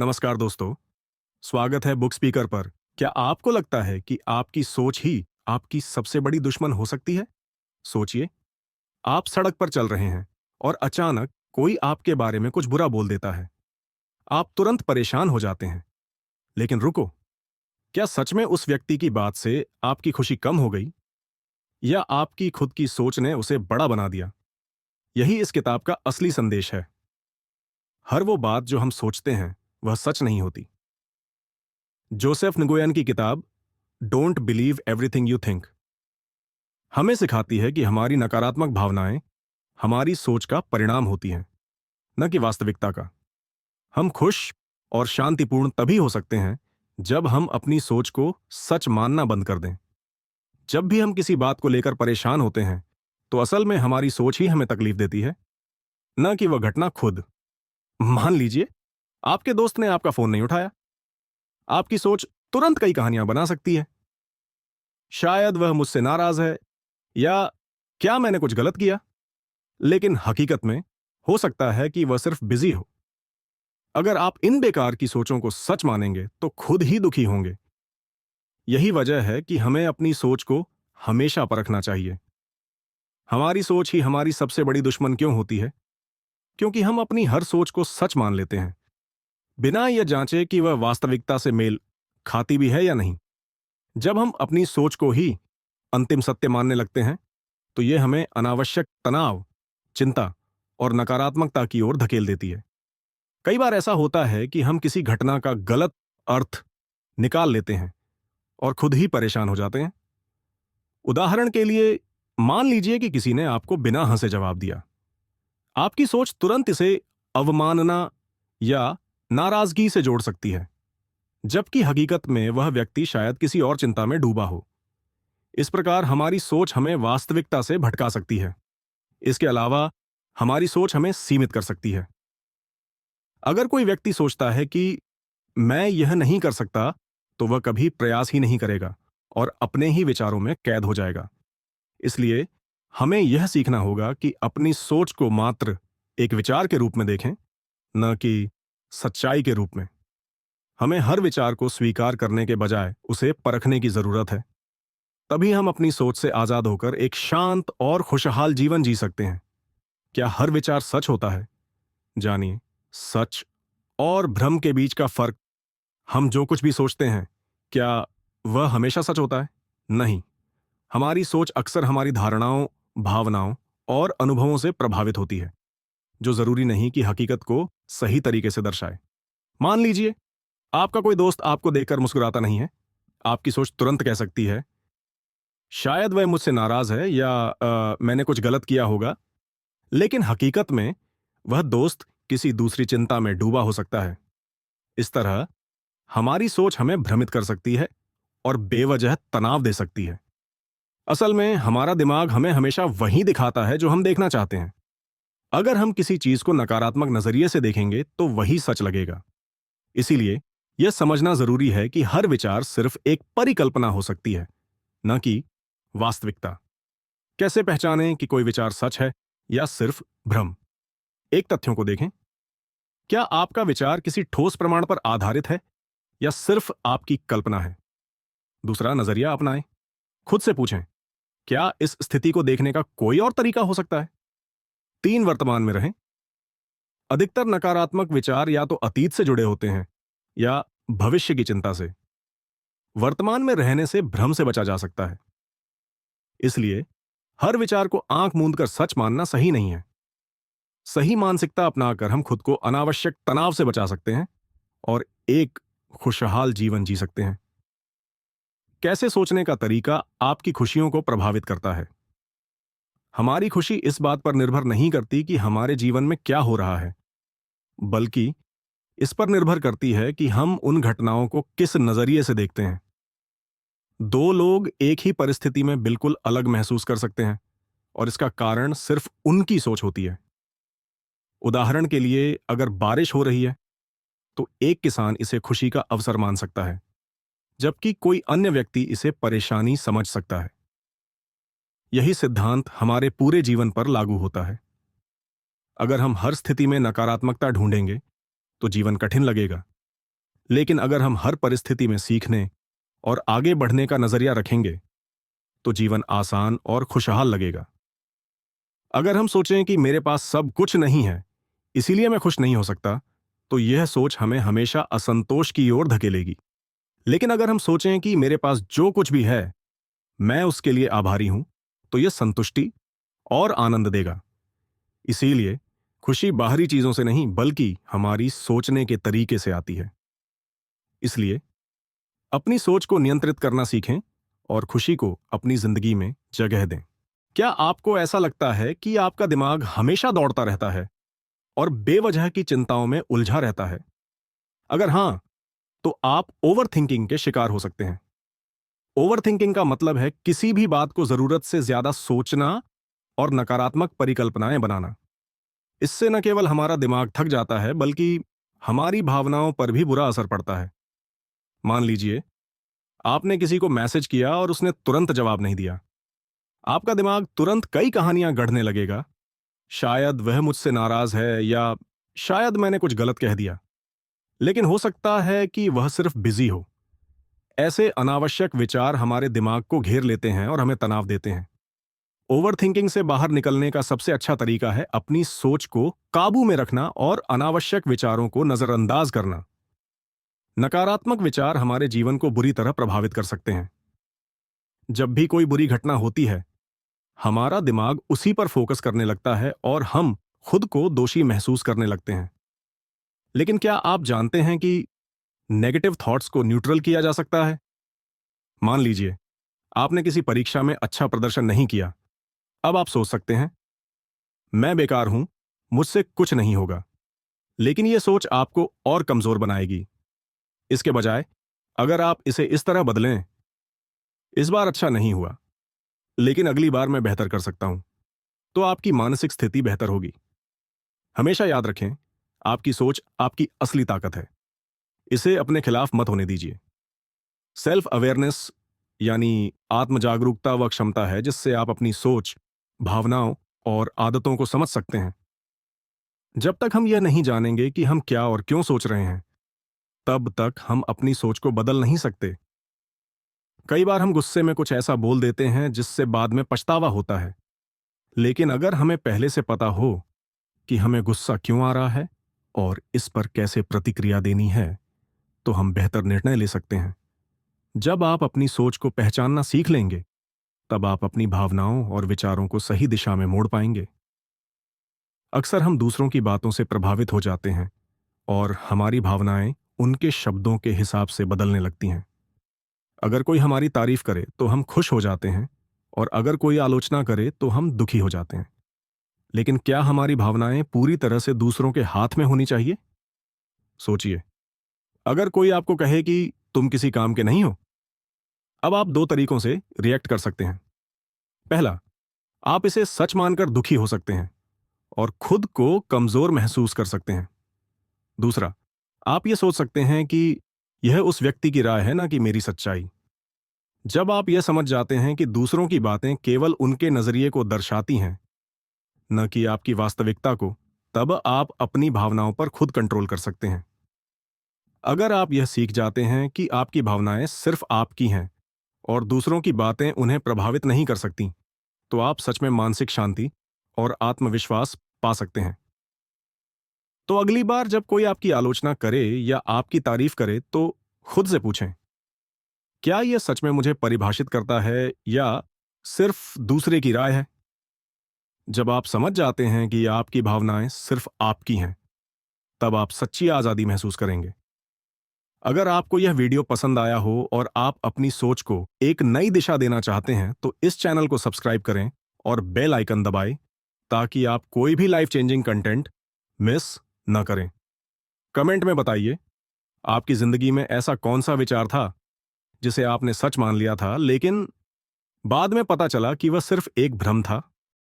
नमस्कार दोस्तों। स्वागत है बुक स्पीकर पर। क्या आपको लगता है कि आपकी सोच ही आपकी सबसे बड़ी दुश्मन हो सकती है? सोचिए, आप सड़क पर चल रहे हैं और अचानक कोई आपके बारे में कुछ बुरा बोल देता है। आप तुरंत परेशान हो जाते हैं। लेकिन रुको, क्या सच में उस व्यक्ति की बात से आपकी खुशी कम हो गई, या आपकी खुद की सोच ने उसे बड़ा बना दिया? यही इस किताब का असली संदेश है। हर वो बात जो हम सोचते हैं, वह सच नहीं होती। जोसेफ निगोयन की किताब don't believe everything you think हमें सिखाती है कि हमारी नकारात्मक भावनाएं हमारी सोच का परिणाम होती हैं, न कि वास्तविकता का। हम खुश और शांतिपूर्ण तभी हो सकते हैं जब हम अपनी सोच को सच मानना बंद कर दें। जब भी हम किसी बात को लेकर परेशान होते हैं, तो असल में हमारी सोच ही हमें तकलीफ देती है, न कि वह घटना खुद। मान लीजिए, आपके दोस्त ने आपका फोन नहीं उठाया। आपकी सोच तुरंत कई कहानियां बना सकती है। शायद वह मुझसे नाराज है, या क्या मैंने कुछ गलत किया। लेकिन हकीकत में हो सकता है कि वह सिर्फ बिजी हो। अगर आप इन बेकार की सोचों को सच मानेंगे तो खुद ही दुखी होंगे। यही वजह है कि हमें अपनी सोच को हमेशा परखना चाहिए। हमारी सोच ही हमारी सबसे बड़ी दुश्मन क्यों होती है? क्योंकि हम अपनी हर सोच को सच मान लेते हैं, बिना यह जांचे कि वह वास्तविकता से मेल खाती भी है या नहीं। जब हम अपनी सोच को ही अंतिम सत्य मानने लगते हैं, तो यह हमें अनावश्यक तनाव, चिंता और नकारात्मकता की ओर धकेल देती है। कई बार ऐसा होता है कि हम किसी घटना का गलत अर्थ निकाल लेते हैं और खुद ही परेशान हो जाते हैं। उदाहरण के लिए, मान लीजिए कि किसी ने आपको बिना हंसे जवाब दिया। आपकी सोच तुरंत इसे अवमानना या नाराजगी से जोड़ सकती है, जबकि हकीकत में वह व्यक्ति शायद किसी और चिंता में डूबा हो। इस प्रकार हमारी सोच हमें वास्तविकता से भटका सकती है। इसके अलावा हमारी सोच हमें सीमित कर सकती है। अगर कोई व्यक्ति सोचता है कि मैं यह नहीं कर सकता, तो वह कभी प्रयास ही नहीं करेगा और अपने ही विचारों में कैद हो जाएगा। इसलिए हमें यह सीखना होगा कि अपनी सोच को मात्र एक विचार के रूप में देखें, न कि सच्चाई के रूप में। हमें हर विचार को स्वीकार करने के बजाय उसे परखने की जरूरत है। तभी हम अपनी सोच से आजाद होकर एक शांत और खुशहाल जीवन जी सकते हैं। क्या हर विचार सच होता है? जानिए, सच और भ्रम के बीच का फर्क। हम जो कुछ भी सोचते हैं, क्या वह हमेशा सच होता है? नहीं। हमारी सोच अक्सर हमारी धारणाओं, भावनाओं और अनुभवों से प्रभावित होती है, जो जरूरी नहीं कि हकीकत को सही तरीके से दर्शाए। मान लीजिए, आपका कोई दोस्त आपको देखकर मुस्कुराता नहीं है। आपकी सोच तुरंत कह सकती है, शायद वह मुझसे नाराज है, या मैंने कुछ गलत किया होगा। लेकिन हकीकत में वह दोस्त किसी दूसरी चिंता में डूबा हो सकता है। इस तरह हमारी सोच हमें भ्रमित कर सकती है और बेवजह तनाव दे सकती है। असल में हमारा दिमाग हमें हमेशा वही दिखाता है जो हम देखना चाहते हैं। अगर हम किसी चीज को नकारात्मक नजरिए से देखेंगे तो वही सच लगेगा। इसीलिए यह समझना जरूरी है कि हर विचार सिर्फ एक परिकल्पना हो सकती है, न कि वास्तविकता। कैसे पहचानें कि कोई विचार सच है या सिर्फ भ्रम? एक तथ्यों को देखें। क्या आपका विचार किसी ठोस प्रमाण पर आधारित है, या सिर्फ आपकी कल्पना है? दूसरा, नजरिया अपनाएं। खुद से पूछें, क्या इस स्थिति को देखने का कोई और तरीका हो सकता है? तीन, वर्तमान में रहें। अधिकतर नकारात्मक विचार या तो अतीत से जुड़े होते हैं या भविष्य की चिंता से। वर्तमान में रहने से भ्रम से बचा जा सकता है। इसलिए हर विचार को आंख मूंद कर सच मानना सही नहीं है। सही मानसिकता अपनाकर हम खुद को अनावश्यक तनाव से बचा सकते हैं और एक खुशहाल जीवन जी सकते हैं। कैसे सोचने का तरीका आपकी खुशियों को प्रभावित करता है? हमारी खुशी इस बात पर निर्भर नहीं करती कि हमारे जीवन में क्या हो रहा है, बल्कि इस पर निर्भर करती है कि हम उन घटनाओं को किस नजरिए से देखते हैं। दो लोग एक ही परिस्थिति में बिल्कुल अलग महसूस कर सकते हैं, और इसका कारण सिर्फ उनकी सोच होती है। उदाहरण के लिए, अगर बारिश हो रही है, तो एक किसान इसे खुशी का अवसर मान सकता है, जबकि कोई अन्य व्यक्ति इसे परेशानी समझ सकता है। यही सिद्धांत हमारे पूरे जीवन पर लागू होता है। अगर हम हर स्थिति में नकारात्मकता ढूंढेंगे, तो जीवन कठिन लगेगा। लेकिन अगर हम हर परिस्थिति में सीखने और आगे बढ़ने का नजरिया रखेंगे तो जीवन आसान और खुशहाल लगेगा। अगर हम सोचें कि मेरे पास सब कुछ नहीं है, इसीलिए मैं खुश नहीं हो सकता, तो यह सोच हमें हमेशा असंतोष की ओर धकेलेगी। लेकिन अगर हम सोचें कि मेरे पास जो कुछ भी है, मैं उसके लिए आभारी हूं, तो यह संतुष्टि और आनंद देगा। इसीलिए खुशी बाहरी चीजों से नहीं, बल्कि हमारी सोचने के तरीके से आती है। इसलिए अपनी सोच को नियंत्रित करना सीखें और खुशी को अपनी जिंदगी में जगह दें। क्या आपको ऐसा लगता है कि आपका दिमाग हमेशा दौड़ता रहता है और बेवजह की चिंताओं में उलझा रहता है? अगर हां, तो आप ओवर थिंकिंग के शिकार हो सकते हैं। ओवर थिंकिंग का मतलब है किसी भी बात को जरूरत से ज्यादा सोचना और नकारात्मक परिकल्पनाएं बनाना। इससे न केवल हमारा दिमाग थक जाता है, बल्कि हमारी भावनाओं पर भी बुरा असर पड़ता है। मान लीजिए, आपने किसी को मैसेज किया और उसने तुरंत जवाब नहीं दिया। आपका दिमाग तुरंत कई कहानियां गढ़ने लगेगा। शायद वह मुझसे नाराज है, या शायद मैंने कुछ गलत कह दिया। लेकिन हो सकता है कि वह सिर्फ बिजी हो। ऐसे अनावश्यक विचार हमारे दिमाग को घेर लेते हैं और हमें तनाव देते हैं। ओवरथिंकिंग से बाहर निकलने का सबसे अच्छा तरीका है अपनी सोच को काबू में रखना और अनावश्यक विचारों को नजरअंदाज करना। नकारात्मक विचार हमारे जीवन को बुरी तरह प्रभावित कर सकते हैं। जब भी कोई बुरी घटना होती है, हमारा दिमाग उसी पर फोकस करने लगता है और हम खुद को दोषी महसूस करने लगते हैं। लेकिन क्या आप जानते हैं कि नेगेटिव थॉट्स को न्यूट्रल किया जा सकता है? मान लीजिए, आपने किसी परीक्षा में अच्छा प्रदर्शन नहीं किया। अब आप सोच सकते हैं, मैं बेकार हूं, मुझसे कुछ नहीं होगा। लेकिन यह सोच आपको और कमजोर बनाएगी। इसके बजाय अगर आप इसे इस तरह बदलें, इस बार अच्छा नहीं हुआ, लेकिन अगली बार मैं बेहतर कर सकता हूं, तो आपकी मानसिक स्थिति बेहतर होगी। हमेशा याद रखें, आपकी सोच आपकी असली ताकत है। इसे अपने खिलाफ मत होने दीजिए। सेल्फ अवेयरनेस यानी आत्म जागरूकता वह क्षमता है जिससे आप अपनी सोच, भावनाओं और आदतों को समझ सकते हैं। जब तक हम यह नहीं जानेंगे कि हम क्या और क्यों सोच रहे हैं, तब तक हम अपनी सोच को बदल नहीं सकते। कई बार हम गुस्से में कुछ ऐसा बोल देते हैं जिससे बाद में पछतावा होता है। लेकिन अगर हमें पहले से पता हो कि हमें गुस्सा क्यों आ रहा है और इस पर कैसे प्रतिक्रिया देनी है, तो हम बेहतर निर्णय ले सकते हैं। जब आप अपनी सोच को पहचानना सीख लेंगे, तब आप अपनी भावनाओं और विचारों को सही दिशा में मोड़ पाएंगे। अक्सर हम दूसरों की बातों से प्रभावित हो जाते हैं और हमारी भावनाएं उनके शब्दों के हिसाब से बदलने लगती हैं। अगर कोई हमारी तारीफ करे तो हम खुश हो जाते हैं, और अगर कोई आलोचना करे तो हम दुखी हो जाते हैं। लेकिन क्या हमारी भावनाएं पूरी तरह से दूसरों के हाथ में होनी चाहिए? सोचिए, अगर कोई आपको कहे कि तुम किसी काम के नहीं हो, अब आप दो तरीकों से रिएक्ट कर सकते हैं। पहला, आप इसे सच मानकर दुखी हो सकते हैं और खुद को कमजोर महसूस कर सकते हैं। दूसरा, आप यह सोच सकते हैं कि यह उस व्यक्ति की राय है, ना कि मेरी सच्चाई। जब आप यह समझ जाते हैं कि दूसरों की बातें केवल उनके नजरिए को दर्शाती हैं, न कि आपकी वास्तविकता को, तब आप अपनी भावनाओं पर खुद कंट्रोल कर सकते हैं। अगर आप यह सीख जाते हैं कि आपकी भावनाएं सिर्फ आपकी हैं और दूसरों की बातें उन्हें प्रभावित नहीं कर सकती, तो आप सच में मानसिक शांति और आत्मविश्वास पा सकते हैं। तो अगली बार जब कोई आपकी आलोचना करे या आपकी तारीफ करे, तो खुद से पूछें, क्या यह सच में मुझे परिभाषित करता है या सिर्फ दूसरे की राय है? जब आप समझ जाते हैं कि आपकी भावनाएं सिर्फ आपकी हैं, तब आप सच्ची आजादी महसूस करेंगे। अगर आपको यह वीडियो पसंद आया हो और आप अपनी सोच को एक नई दिशा देना चाहते हैं, तो इस चैनल को सब्सक्राइब करें और बेल आइकन दबाएं, ताकि आप कोई भी लाइफ चेंजिंग कंटेंट मिस न करें। कमेंट में बताइए, आपकी जिंदगी में ऐसा कौन सा विचार था जिसे आपने सच मान लिया था, लेकिन बाद में पता चला कि वह सिर्फ एक भ्रम था।